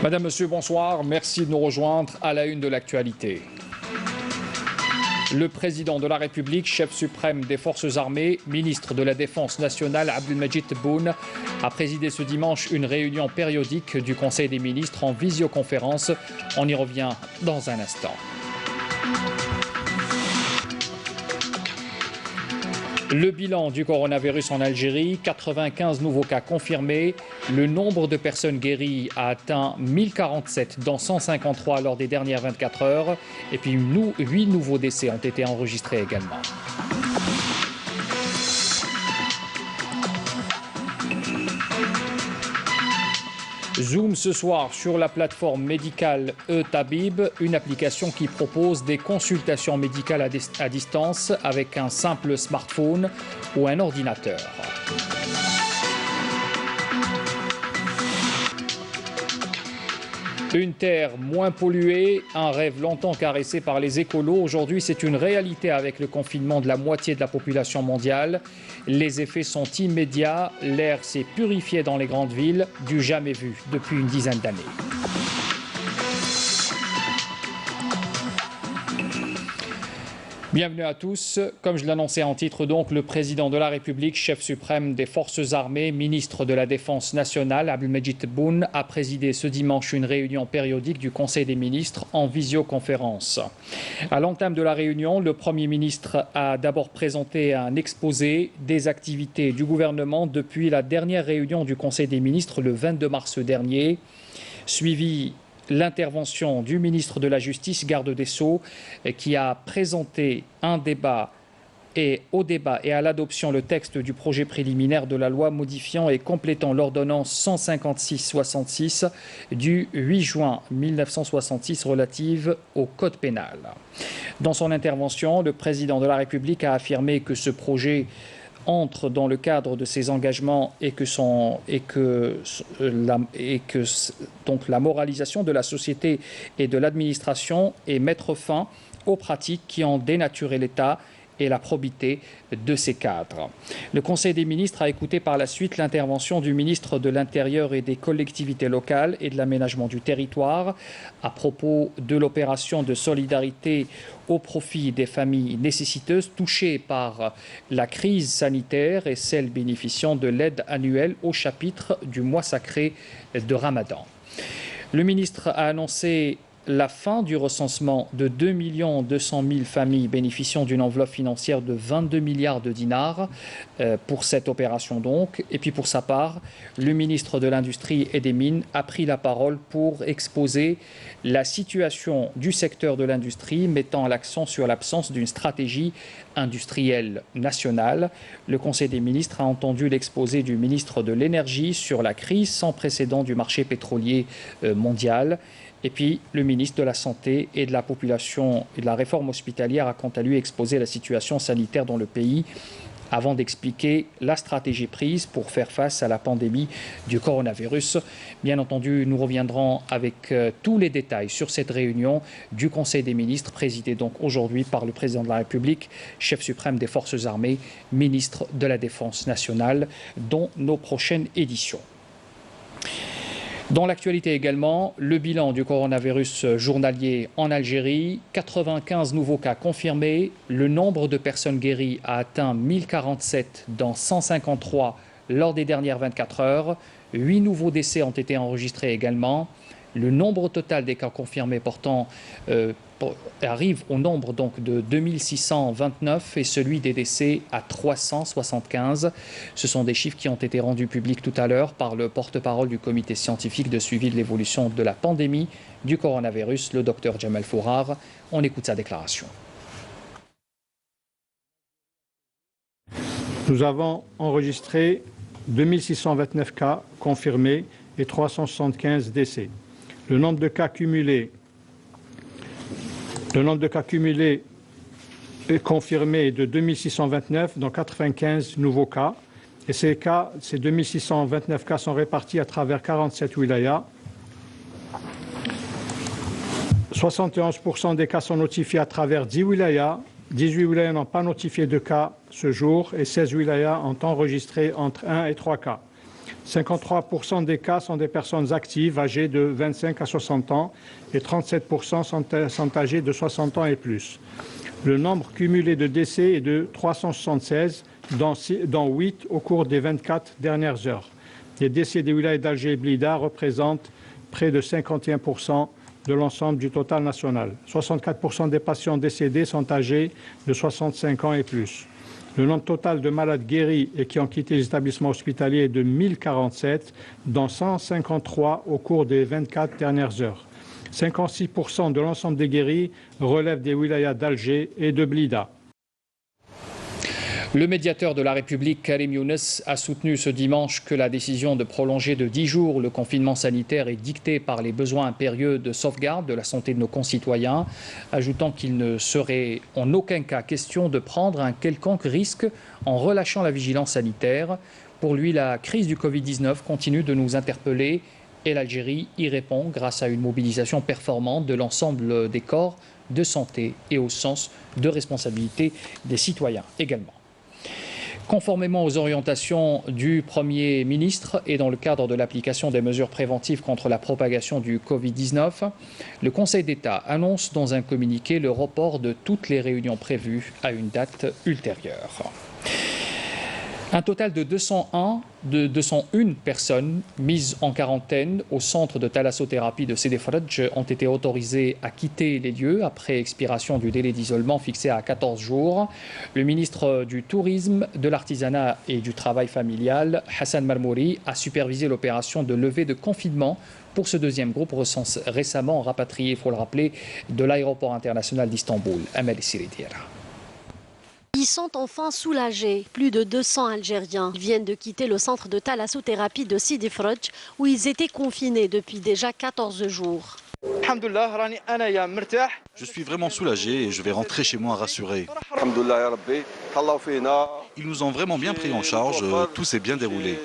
Madame, Monsieur, bonsoir. Merci de nous rejoindre à la une de l'actualité. Le président de la République, chef suprême des forces armées, ministre de la Défense nationale, Abdelmadjid Tebboune, a présidé ce dimanche une réunion périodique du Conseil des ministres en visioconférence. On y revient dans un instant. Le bilan du coronavirus en Algérie, 95 nouveaux cas confirmés. Le nombre de personnes guéries a atteint 1047 dans 153 lors des dernières 24 heures. Et puis 8 nouveaux décès ont été enregistrés également. Zoom ce soir sur la plateforme médicale e-Tabib, une application qui propose des consultations médicales à distance avec un simple smartphone ou un ordinateur. Une terre moins polluée, un rêve longtemps caressé par les écolos. Aujourd'hui, c'est une réalité avec le confinement de la moitié de la population mondiale. Les effets sont immédiats. L'air s'est purifié dans les grandes villes, du jamais vu depuis une dizaine d'années. Bienvenue à tous. Comme je l'annonçais en titre, donc, le président de la République, chef suprême des forces armées, ministre de la Défense nationale, Abdelmadjid Tebboune, a présidé ce dimanche une réunion périodique du Conseil des ministres en visioconférence. À l'entame de la réunion, le Premier ministre a d'abord présenté un exposé des activités du gouvernement depuis la dernière réunion du Conseil des ministres le 22 mars dernier, suivi l'intervention du ministre de la Justice, garde des Sceaux, qui a présenté au débat et à l'adoption le texte du projet préliminaire de la loi modifiant et complétant l'ordonnance 156-66 du 8 juin 1966 relative au Code pénal. Dans son intervention, le président de la République a affirmé que ce projet entre dans le cadre de ses engagements et que la moralisation de la société et de l'administration et mettre fin aux pratiques qui ont dénaturé l'État et la probité de ses cadres. Le Conseil des ministres a écouté par la suite l'intervention du ministre de l'Intérieur et des collectivités locales et de l'aménagement du territoire à propos de l'opération de solidarité au profit des familles nécessiteuses touchées par la crise sanitaire et celles bénéficiant de l'aide annuelle au chapitre du mois sacré de Ramadan. Le ministre a annoncé la fin du recensement de 2 200 000 familles bénéficiant d'une enveloppe financière de 22 milliards de dinars pour cette opération donc. Et puis pour sa part, le ministre de l'Industrie et des Mines a pris la parole pour exposer la situation du secteur de l'industrie, mettant l'accent sur l'absence d'une stratégie industrielle nationale. Le Conseil des ministres a entendu l'exposé du ministre de l'Énergie sur la crise sans précédent du marché pétrolier mondial. Et puis, le ministre de la Santé et de la Population et de la Réforme hospitalière a quant à lui exposé la situation sanitaire dans le pays avant d'expliquer la stratégie prise pour faire face à la pandémie du coronavirus. Bien entendu, nous reviendrons avec tous les détails sur cette réunion du Conseil des ministres, présidée donc aujourd'hui par le président de la République, chef suprême des forces armées, ministre de la Défense nationale, dont nos prochaines éditions. Dans l'actualité également, le bilan du coronavirus journalier en Algérie, 95 nouveaux cas confirmés, le nombre de personnes guéries a atteint 1047 dans 153 lors des dernières 24 heures, 8 nouveaux décès ont été enregistrés également. Le nombre total des cas confirmés arrive au nombre donc de 2629 et celui des décès à 375. Ce sont des chiffres qui ont été rendus publics tout à l'heure par le porte-parole du comité scientifique de suivi de l'évolution de la pandémie du coronavirus, le docteur Jamal Fourar. On écoute sa déclaration. Nous avons enregistré 2629 cas confirmés et 375 décès. Le nombre de cas cumulés est confirmé de 2629, dont 95 nouveaux cas. Et ces 2629 cas sont répartis à travers 47 wilayas. 71% des cas sont notifiés à travers 10 wilayas. 18 wilayas n'ont pas notifié de cas ce jour et 16 wilayas ont enregistré entre 1 et 3 cas. 53% des cas sont des personnes actives âgées de 25 à 60 ans et 37% sont âgées de 60 ans et plus. Le nombre cumulé de décès est de 376, dont 8 au cours des 24 dernières heures. Les décès des wilayas d'Alger et Blida représentent près de 51% de l'ensemble du total national. 64% des patients décédés sont âgés de 65 ans et plus. Le nombre total de malades guéris et qui ont quitté les établissements hospitaliers est de 1047, dont 153 au cours des 24 dernières heures. 56% de l'ensemble des guéris relèvent des wilayas d'Alger et de Blida. Le médiateur de la République, Karim Younes, a soutenu ce dimanche que la décision de prolonger de 10 jours le confinement sanitaire est dictée par les besoins impérieux de sauvegarde de la santé de nos concitoyens, ajoutant qu'il ne serait en aucun cas question de prendre un quelconque risque en relâchant la vigilance sanitaire. Pour lui, la crise du Covid-19 continue de nous interpeller et l'Algérie y répond grâce à une mobilisation performante de l'ensemble des corps de santé et au sens de responsabilité des citoyens également. Conformément aux orientations du Premier ministre et dans le cadre de l'application des mesures préventives contre la propagation du Covid-19, le Conseil d'État annonce dans un communiqué le report de toutes les réunions prévues à une date ultérieure. Un total de 201 personnes mises en quarantaine au centre de thalassothérapie de Sidi Fradj ont été autorisées à quitter les lieux après expiration du délai d'isolement fixé à 14 jours. Le ministre du Tourisme, de l'Artisanat et du Travail familial, Hassan Marmouri, a supervisé l'opération de levée de confinement pour ce deuxième groupe récemment rapatrié, il faut le rappeler, de l'aéroport international d'Istanbul. Amel Siridiera. Ils sont enfin soulagés. Plus de 200 Algériens viennent de quitter le centre de thalassothérapie de Sidi Fradj où ils étaient confinés depuis déjà 14 jours. Je suis vraiment soulagé et je vais rentrer chez moi rassuré. Ils nous ont vraiment bien pris en charge, tout s'est bien déroulé.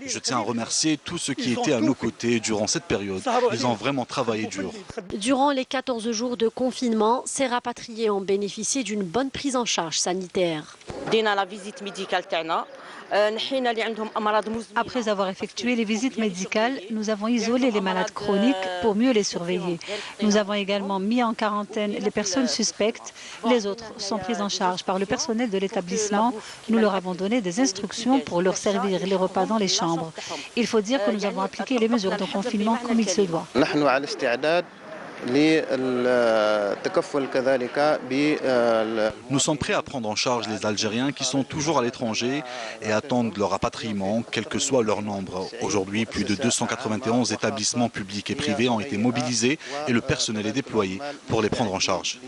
Je tiens à remercier tous ceux qui étaient à nos côtés durant cette période. Ils ont vraiment travaillé dur. Durant les 14 jours de confinement, ces rapatriés ont bénéficié d'une bonne prise en charge sanitaire. Après avoir effectué les visites médicales, nous avons isolé les malades chroniques pour mieux les surveiller. Nous avons également mis en quarantaine les personnes suspectes. Les autres sont prises en charge par le personnel de l'établissement. Nous leur avons donné des instructions pour leur servir les repas dans les chambres. Il faut dire que nous avons appliqué les mesures de confinement comme il se doit. Nous sommes prêts à prendre en charge les Algériens qui sont toujours à l'étranger et attendent leur rapatriement, quel que soit leur nombre. Aujourd'hui, plus de 291 établissements publics et privés ont été mobilisés et le personnel est déployé pour les prendre en charge.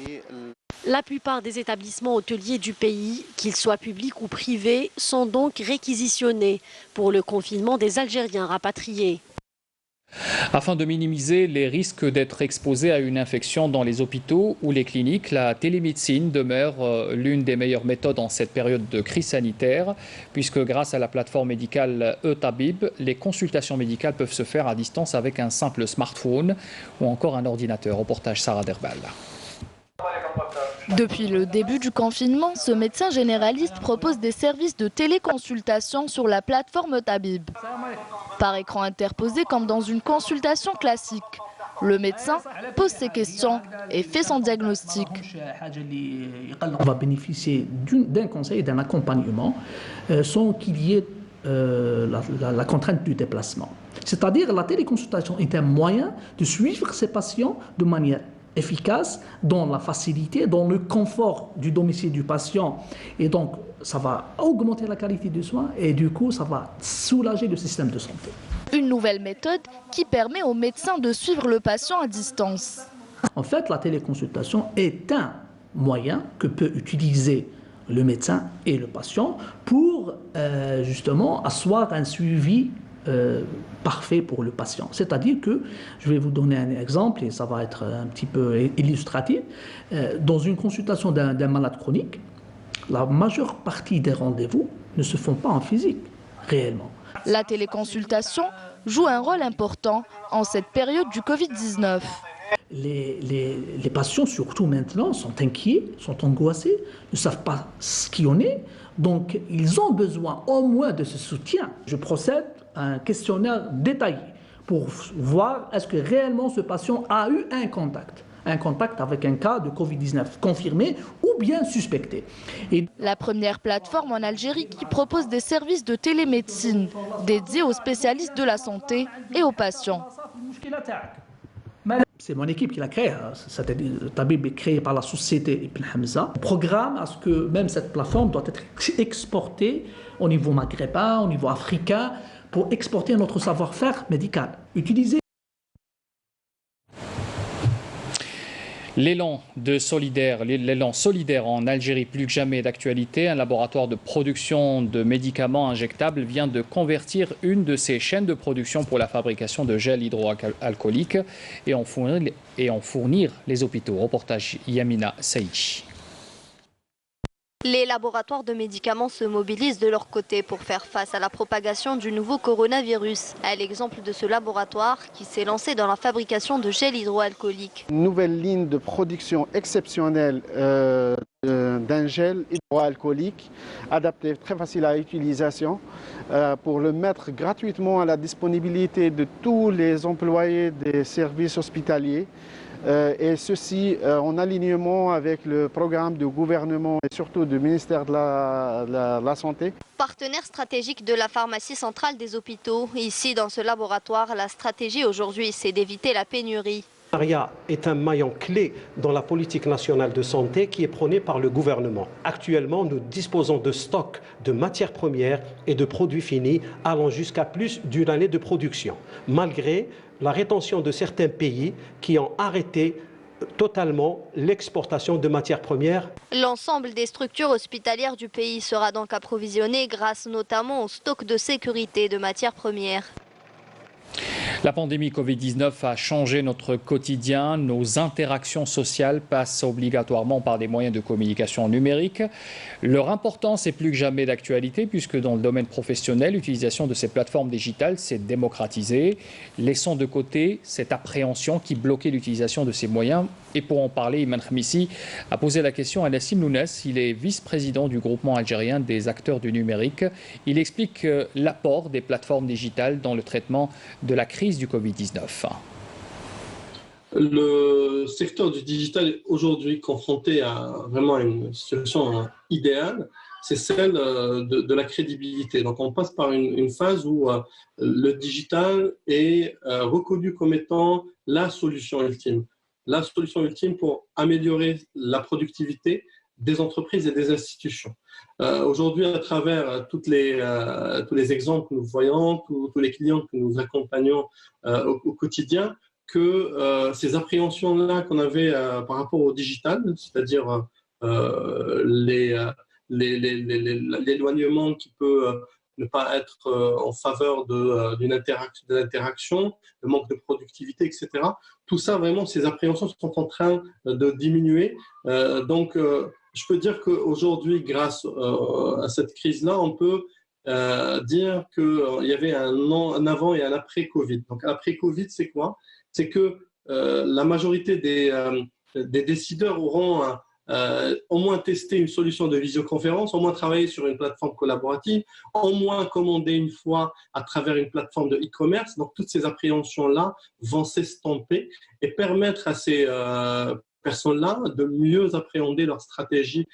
La plupart des établissements hôteliers du pays, qu'ils soient publics ou privés, sont donc réquisitionnés pour le confinement des Algériens rapatriés. Afin de minimiser les risques d'être exposés à une infection dans les hôpitaux ou les cliniques, la télémédecine demeure l'une des meilleures méthodes en cette période de crise sanitaire, puisque grâce à la plateforme médicale e-Tabib, les consultations médicales peuvent se faire à distance avec un simple smartphone ou encore un ordinateur. Reportage Sarah Derbal. Depuis le début du confinement, ce médecin généraliste propose des services de téléconsultation sur la plateforme Tabib. Par écran interposé comme dans une consultation classique, le médecin pose ses questions et fait son diagnostic. On va bénéficier d'un conseil et d'un accompagnement sans qu'il y ait la contrainte du déplacement. C'est-à-dire la téléconsultation est un moyen de suivre ces patients de manière efficace, dans la facilité, dans le confort du domicile du patient. Et donc, ça va augmenter la qualité du soin et du coup, ça va soulager le système de santé. Une nouvelle méthode qui permet aux médecins de suivre le patient à distance. En fait, la téléconsultation est un moyen que peut utiliser le médecin et le patient pour justement asseoir un suivi parfait pour le patient. C'est-à-dire que, je vais vous donner un exemple et ça va être un petit peu illustratif. Dans une consultation d'un malade chronique, la majeure partie des rendez-vous ne se font pas en physique, réellement. La téléconsultation joue un rôle important en cette période du Covid-19. les patients, surtout maintenant, sont inquiets, sont angoissés, ne savent pas ce qu'il y en est. Donc, ils ont besoin au moins de ce soutien. Je procède à un questionnaire détaillé pour voir est-ce que réellement ce patient a eu un contact avec un cas de Covid-19 confirmé ou bien suspecté. La première plateforme en Algérie qui propose des services de télémédecine dédiés aux spécialistes de la santé et aux patients. C'est mon équipe qui l'a créé. Tabib est créé par la société Ibn Hamza. Le programme à ce que même cette plateforme doit être exportée au niveau maghrébin, au niveau africain, pour exporter notre savoir-faire médical. Utiliser L'élan solidaire en Algérie plus que jamais d'actualité. Un laboratoire de production de médicaments injectables vient de convertir une de ses chaînes de production pour la fabrication de gel hydroalcoolique et en fournir les hôpitaux. Reportage Yamina Saïchi. Les laboratoires de médicaments se mobilisent de leur côté pour faire face à la propagation du nouveau coronavirus. À l'exemple de ce laboratoire qui s'est lancé dans la fabrication de gel hydroalcoolique. Une nouvelle ligne de production exceptionnelle d'un gel hydroalcoolique adapté, très facile à utilisation, pour le mettre gratuitement à la disponibilité de tous les employés des services hospitaliers. Et ceci en alignement avec le programme du gouvernement et surtout du ministère de la Santé. Partenaire stratégique de la pharmacie centrale des hôpitaux, ici dans ce laboratoire, la stratégie aujourd'hui c'est d'éviter la pénurie. Le partenariat est un maillon clé dans la politique nationale de santé qui est prônée par le gouvernement. Actuellement, nous disposons de stocks de matières premières et de produits finis allant jusqu'à plus d'une année de production, malgré la rétention de certains pays qui ont arrêté totalement l'exportation de matières premières. L'ensemble des structures hospitalières du pays sera donc approvisionné grâce notamment au stock de sécurité de matières premières. La pandémie Covid-19 a changé notre quotidien. Nos interactions sociales passent obligatoirement par des moyens de communication numériques. Leur importance est plus que jamais d'actualité puisque dans le domaine professionnel, l'utilisation de ces plateformes digitales s'est démocratisée. Laissons de côté cette appréhension qui bloquait l'utilisation de ces moyens. Et pour en parler, Iman Khamissi a posé la question à Nassim Lounès. Il est vice-président du groupement algérien des acteurs du numérique. Il explique l'apport des plateformes digitales dans le traitement de la crise du Covid-19. Le secteur du digital est aujourd'hui confronté à vraiment une situation idéale, c'est celle de la crédibilité. Donc on passe par une phase où le digital est reconnu comme étant la solution ultime. La solution ultime pour améliorer la productivité des entreprises et des institutions. Aujourd'hui, à travers tous les exemples que nous voyons, tous les clients que nous accompagnons au quotidien, que ces appréhensions-là qu'on avait par rapport au digital, c'est-à-dire l'éloignement qui peut ne pas être en faveur de l'interaction, le manque de productivité, etc. Tout ça, vraiment, ces appréhensions sont en train de diminuer. Donc, je peux dire qu'aujourd'hui, grâce à cette crise-là, on peut dire qu'il y avait un avant et un après Covid. Donc, après Covid, c'est quoi? C'est que la majorité des décideurs auront au moins testé une solution de visioconférence, au moins travaillé sur une plateforme collaborative, au moins commandé une fois à travers une plateforme de e-commerce. Donc, toutes ces appréhensions-là vont s'estomper et permettre à ces personnes-là de mieux appréhender leur stratégie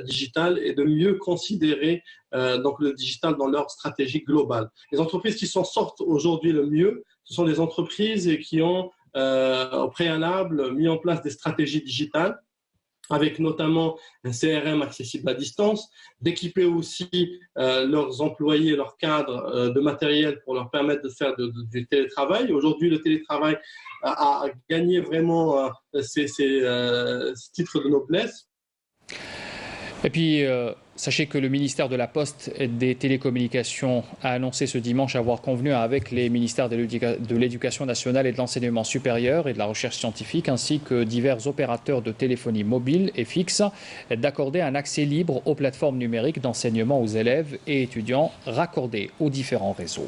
digitale et de mieux considérer donc le digital dans leur stratégie globale. Les entreprises qui s'en sortent aujourd'hui le mieux, ce sont les entreprises qui ont au préalable mis en place des stratégies digitales, avec notamment un CRM accessible à distance, d'équiper aussi leurs employés, leurs cadres de matériel pour leur permettre de faire du télétravail. Aujourd'hui, le télétravail a gagné vraiment ces titres de noblesse. Et puis, sachez que le ministère de la Poste et des Télécommunications a annoncé ce dimanche avoir convenu avec les ministères de l'Éducation nationale et de l'Enseignement supérieur et de la Recherche scientifique, ainsi que divers opérateurs de téléphonie mobile et fixe, d'accorder un accès libre aux plateformes numériques d'enseignement aux élèves et étudiants raccordés aux différents réseaux.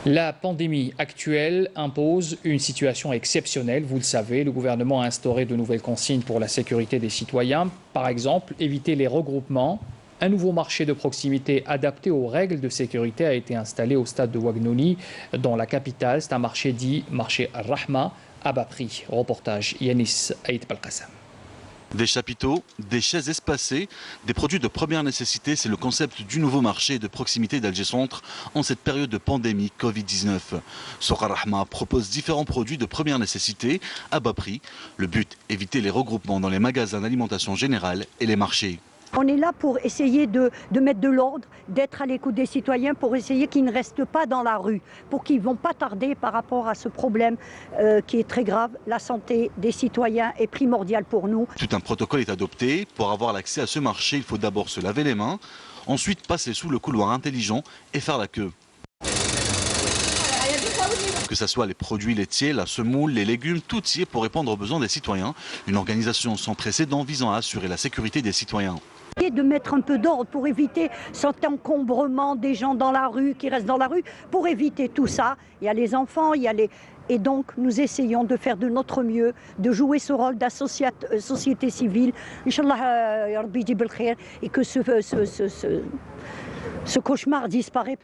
La pandémie actuelle impose une situation exceptionnelle. Vous le savez, le gouvernement a instauré de nouvelles consignes pour la sécurité des citoyens. Par exemple, éviter les regroupements. Un nouveau marché de proximité adapté aux règles de sécurité a été installé au stade de Ouagnouni, dans la capitale. C'est un marché dit marché Rahma à bas prix. Reportage Yanis Aït Balkassam. Des chapiteaux, des chaises espacées, des produits de première nécessité, c'est le concept du nouveau marché de proximité d'Alger Centre en cette période de pandémie Covid-19. Sokhar Rahma propose différents produits de première nécessité à bas prix. Le but, éviter les regroupements dans les magasins d'alimentation générale et les marchés. On est là pour essayer de mettre de l'ordre, d'être à l'écoute des citoyens, pour essayer qu'ils ne restent pas dans la rue, pour qu'ils ne vont pas tarder par rapport à ce problème qui est très grave. La santé des citoyens est primordiale pour nous. Tout un protocole est adopté. Pour avoir l'accès à ce marché, il faut d'abord se laver les mains, ensuite passer sous le couloir intelligent et faire la queue. Que ce soit les produits laitiers, la semoule, les légumes, tout y est pour répondre aux besoins des citoyens. Une organisation sans précédent visant à assurer la sécurité des citoyens. Et de mettre un peu d'ordre pour éviter cet encombrement des gens dans la rue, qui restent dans la rue, pour éviter tout ça. Il y a les enfants, il y a les... Et donc, nous essayons de faire de notre mieux, de jouer ce rôle société civile. Inch'Allah, et que ce cauchemar disparaît.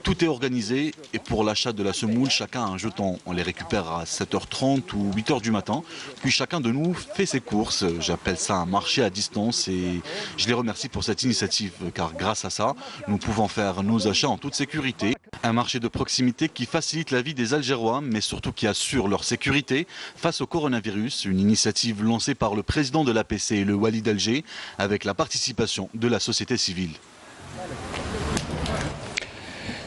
Tout est organisé et pour l'achat de la semoule, chacun a un jeton. On les récupère à 7h30 ou 8h du matin. Puis chacun de nous fait ses courses. J'appelle ça un marché à distance et je les remercie pour cette initiative car grâce à ça, nous pouvons faire nos achats en toute sécurité. Un marché de proximité qui facilite la vie des Algérois mais surtout qui assure leur sécurité face au coronavirus. Une initiative lancée par le président de l'APC et le Wali d'Alger avec la participation de la société civile.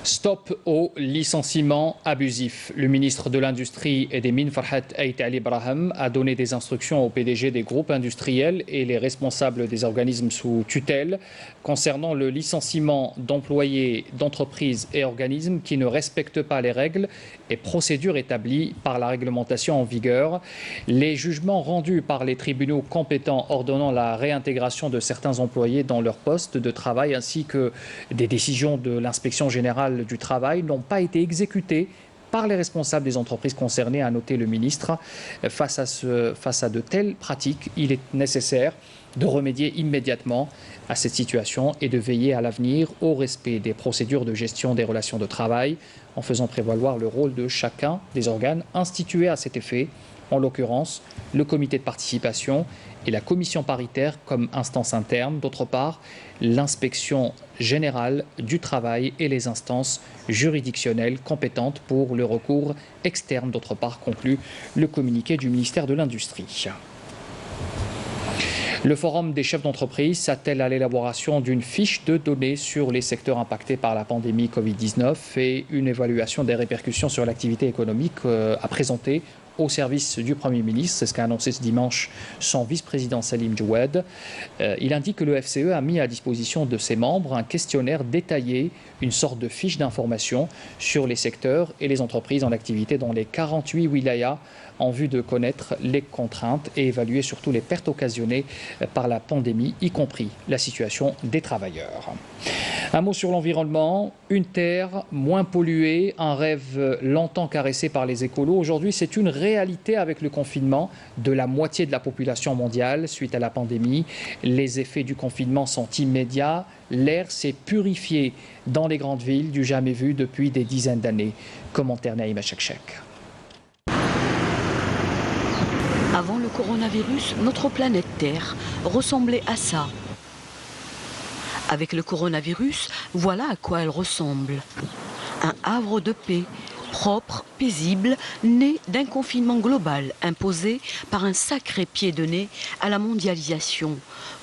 Stop au licenciement abusif. Le ministre de l'Industrie et des Mines, Farhat Aït Ali Braham, a donné des instructions au PDG des groupes industriels et les responsables des organismes sous tutelle concernant le licenciement d'employés d'entreprises et organismes qui ne respectent pas les règles et procédures établies par la réglementation en vigueur. Les jugements rendus par les tribunaux compétents ordonnant la réintégration de certains employés dans leur poste de travail ainsi que des décisions de l'inspection générale du travail n'ont pas été exécutés par les responsables des entreprises concernées, a noté le ministre. Face à de telles pratiques, il est nécessaire de remédier immédiatement à cette situation et de veiller à l'avenir au respect des procédures de gestion des relations de travail en faisant prévaloir le rôle de chacun des organes institués à cet effet, en l'occurrence le comité de participation et la commission paritaire comme instance interne, d'autre part l'inspection générale du travail et les instances juridictionnelles compétentes pour le recours externe, d'autre part, conclut le communiqué du ministère de l'Industrie. Le Forum des chefs d'entreprise s'attelle à l'élaboration d'une fiche de données sur les secteurs impactés par la pandémie Covid-19 et une évaluation des répercussions sur l'activité économique à présenter au service du Premier ministre. C'est ce qu'a annoncé ce dimanche son vice-président Salim Djoued. Il indique que le FCE a mis à disposition de ses membres un questionnaire détaillé, une sorte de fiche d'information sur les secteurs et les entreprises en activité dans les 48 wilayas en vue de connaître les contraintes et évaluer surtout les pertes occasionnées par la pandémie, y compris la situation des travailleurs. Un mot sur l'environnement, une terre moins polluée, un rêve longtemps caressé par les écolos. Aujourd'hui, c'est une réalité avec le confinement de la moitié de la population mondiale suite à la pandémie. Les effets du confinement sont immédiats. L'air s'est purifié dans les grandes villes du jamais vu depuis des dizaines d'années. Commentaire Naïma Chekchek. Avant le coronavirus, notre planète Terre ressemblait à ça. Avec le coronavirus, voilà à quoi elle ressemble. Un havre de paix, propre, paisible, né d'un confinement global imposé par un sacré pied de nez à la mondialisation.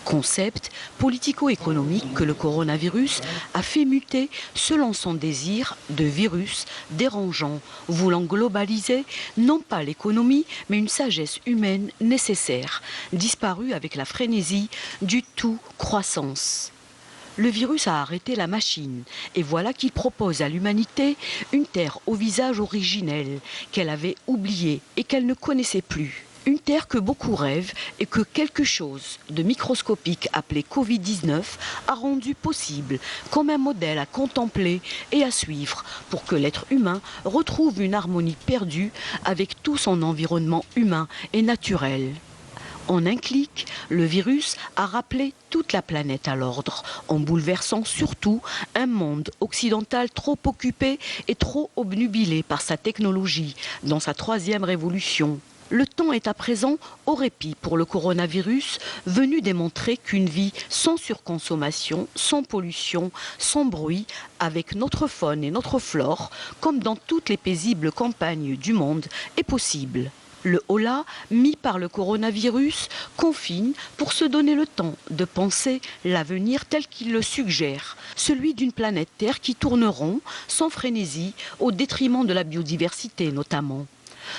Concept politico-économique que le coronavirus a fait muter selon son désir de virus dérangeant, voulant globaliser non pas l'économie, mais une sagesse humaine nécessaire, disparue avec la frénésie du tout croissance. Le virus a arrêté la machine et voilà qu'il propose à l'humanité une terre au visage originel qu'elle avait oubliée et qu'elle ne connaissait plus. Une terre que beaucoup rêvent et que quelque chose de microscopique appelé Covid-19 a rendu possible comme un modèle à contempler et à suivre pour que l'être humain retrouve une harmonie perdue avec tout son environnement humain et naturel. En un clic, le virus a rappelé toute la planète à l'ordre, en bouleversant surtout un monde occidental trop occupé et trop obnubilé par sa technologie dans sa troisième révolution. Le temps est à présent au répit pour le coronavirus, venu démontrer qu'une vie sans surconsommation, sans pollution, sans bruit, avec notre faune et notre flore, comme dans toutes les paisibles campagnes du monde, est possible. Le holà, mis par le coronavirus, confine pour se donner le temps de penser l'avenir tel qu'il le suggère, celui d'une planète Terre qui tourne rond, sans frénésie, au détriment de la biodiversité notamment.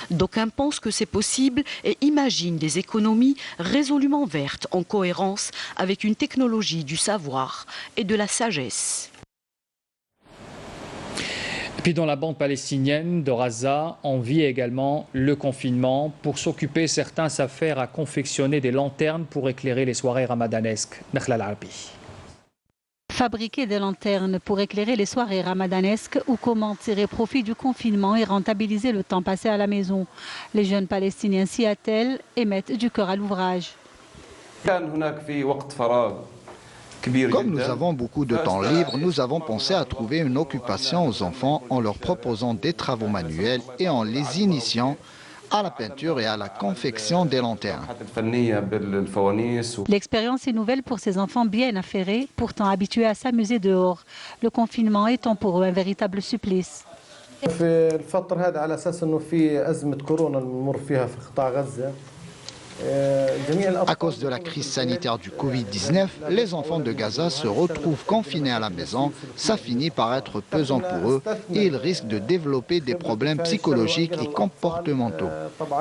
D'aucuns pensent que c'est possible et imaginent des économies résolument vertes en cohérence avec une technologie du savoir et de la sagesse. Et puis dans la bande palestinienne de Raza, on vit également le confinement. Pour s'occuper, certains s'affairent à confectionner des lanternes pour éclairer les soirées ramadanesques. Nakhla Al-Arbi. Fabriquer des lanternes pour éclairer les soirées ramadanesques ou comment tirer profit du confinement et rentabiliser le temps passé à la maison. Les jeunes Palestiniens s'y attellent et mettent du cœur à l'ouvrage. Comme nous avons beaucoup de temps libre, nous avons pensé à trouver une occupation aux enfants en leur proposant des travaux manuels et en les initiant à la peinture et à la confection des lanternes. L'expérience est nouvelle pour ces enfants bien affairés, pourtant habitués à s'amuser dehors. Le confinement étant pour eux un véritable supplice. À cause de la crise sanitaire du Covid-19, les enfants de Gaza se retrouvent confinés à la maison. Ça finit par être pesant pour eux et ils risquent de développer des problèmes psychologiques et comportementaux.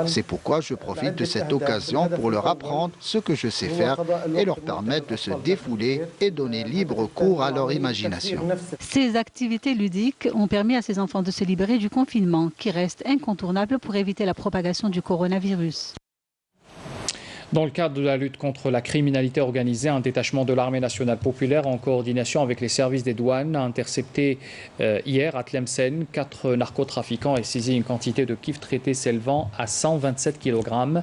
C'est pourquoi je profite de cette occasion pour leur apprendre ce que je sais faire et leur permettre de se défouler et donner libre cours à leur imagination. Ces activités ludiques ont permis à ces enfants de se libérer du confinement qui reste incontournable pour éviter la propagation du coronavirus. Dans le cadre de la lutte contre la criminalité organisée, un détachement de l'armée nationale populaire en coordination avec les services des douanes a intercepté hier à Tlemcen 4 narcotrafiquants et saisi une quantité de kif traités s'élevant à 127 kg,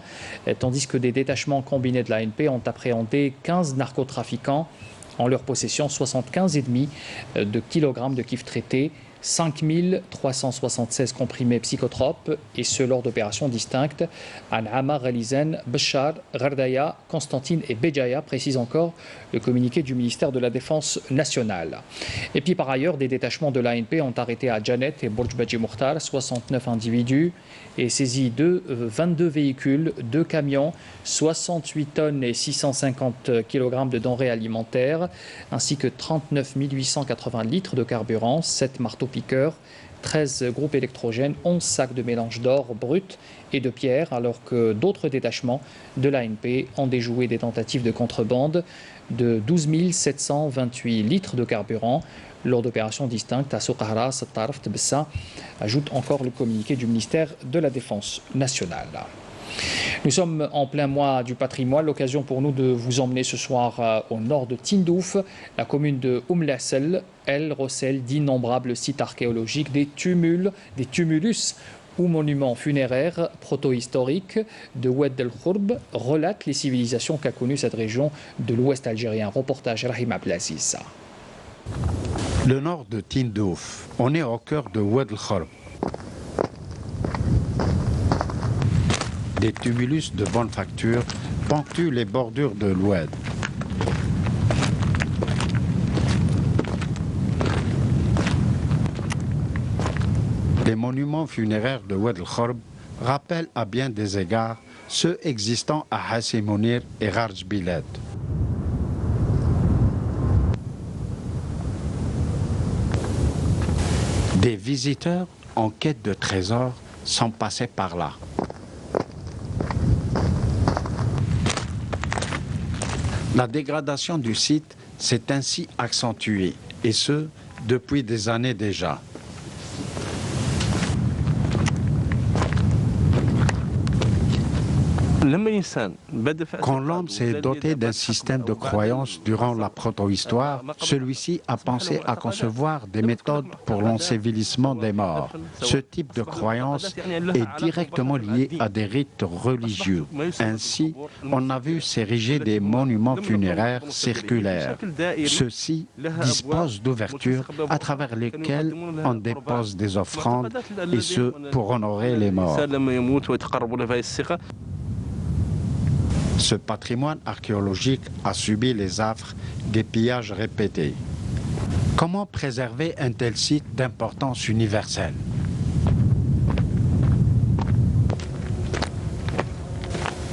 tandis que des détachements combinés de l'ANP ont appréhendé 15 narcotrafiquants en leur possession 75,5 de kilogrammes de kif traités, 5376 comprimés psychotropes, et ce lors d'opérations distinctes à N'Ama, Ghalizen, Bachar, Ghardaya, Constantine et Béjaïa, précise encore le communiqué du ministère de la Défense nationale. Et puis par ailleurs, des détachements de l'ANP ont arrêté à Janet et Bourj Badji Mokhtar 69 individus et saisi 22 véhicules, 2 camions, 68 tonnes et 650 kg de denrées alimentaires, ainsi que 39 880 litres de carburant, 7 marteaux-piqueurs, 13 groupes électrogènes, 11 sacs de mélange d'or brut et de pierre, alors que d'autres détachements de l'ANP ont déjoué des tentatives de contrebande de 12 728 litres de carburant lors d'opérations distinctes à Souqahra, Sattarf, Tbessa, ajoute encore le communiqué du ministère de la Défense nationale. Nous sommes en plein mois du patrimoine, l'occasion pour nous de vous emmener ce soir au nord de Tindouf. La commune de Lassel, elle recèle d'innombrables sites archéologiques, des tumulus ou monuments funéraires proto-historiques de Oued el Khourb relatent les civilisations qu'a connues cette région de l'ouest algérien. Reportage Rahim Abdelaziz. Le nord de Tindouf, on est au cœur de Oued el Khourb. Des tumulus de bonne facture ponctuent les bordures de l'Oued. Les monuments funéraires de Oued el Khourb rappellent à bien des égards ceux existant à Hassi Mounir et Gharj Bilad. Des visiteurs en quête de trésors sont passés par là. La dégradation du site s'est ainsi accentuée, et ce, depuis des années déjà. Quand l'homme s'est doté d'un système de croyance durant la protohistoire, celui-ci a pensé à concevoir des méthodes pour l'ensevelissement des morts. Ce type de croyance est directement lié à des rites religieux. Ainsi, on a vu s'ériger des monuments funéraires circulaires. Ceux-ci disposent d'ouvertures à travers lesquelles on dépose des offrandes, et ce pour honorer les morts. Ce patrimoine archéologique a subi les affres des pillages répétés. Comment préserver un tel site d'importance universelle?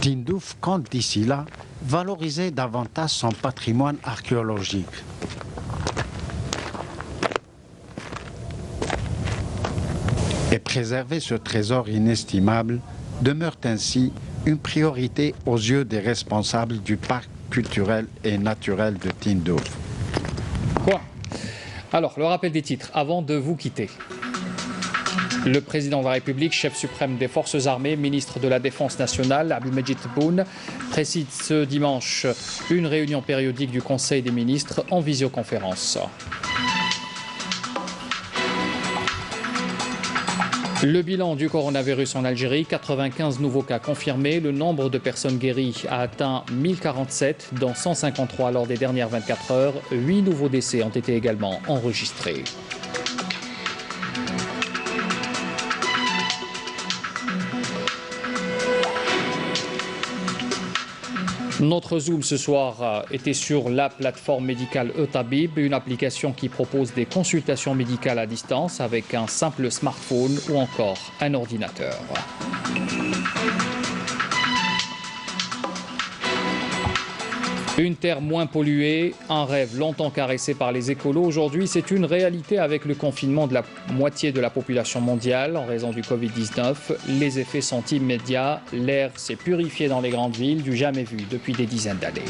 Tindouf compte d'ici là valoriser davantage son patrimoine archéologique. Et préserver ce trésor inestimable demeure ainsi une priorité aux yeux des responsables du parc culturel et naturel de Tindouf. Quoi? Alors, le rappel des titres avant de vous quitter. Le président de la République, chef suprême des forces armées, ministre de la Défense nationale, Abdelmajid Tebboune, préside ce dimanche une réunion périodique du Conseil des ministres en visioconférence. Le bilan du coronavirus en Algérie, 95 nouveaux cas confirmés. Le nombre de personnes guéries a atteint 1047, dont 153 lors des dernières 24 heures. 8 nouveaux décès ont été également enregistrés. Notre Zoom ce soir était sur la plateforme médicale Etabib, une application qui propose des consultations médicales à distance avec un simple smartphone ou encore un ordinateur. Une terre moins polluée, un rêve longtemps caressé par les écolos. Aujourd'hui, c'est une réalité avec le confinement de la moitié de la population mondiale en raison du Covid-19. Les effets sont immédiats. L'air s'est purifié dans les grandes villes, du jamais vu depuis des dizaines d'années.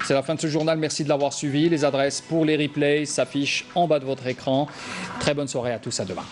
C'est la fin de ce journal. Merci de l'avoir suivi. Les adresses pour les replays s'affichent en bas de votre écran. Très bonne soirée à tous. À demain.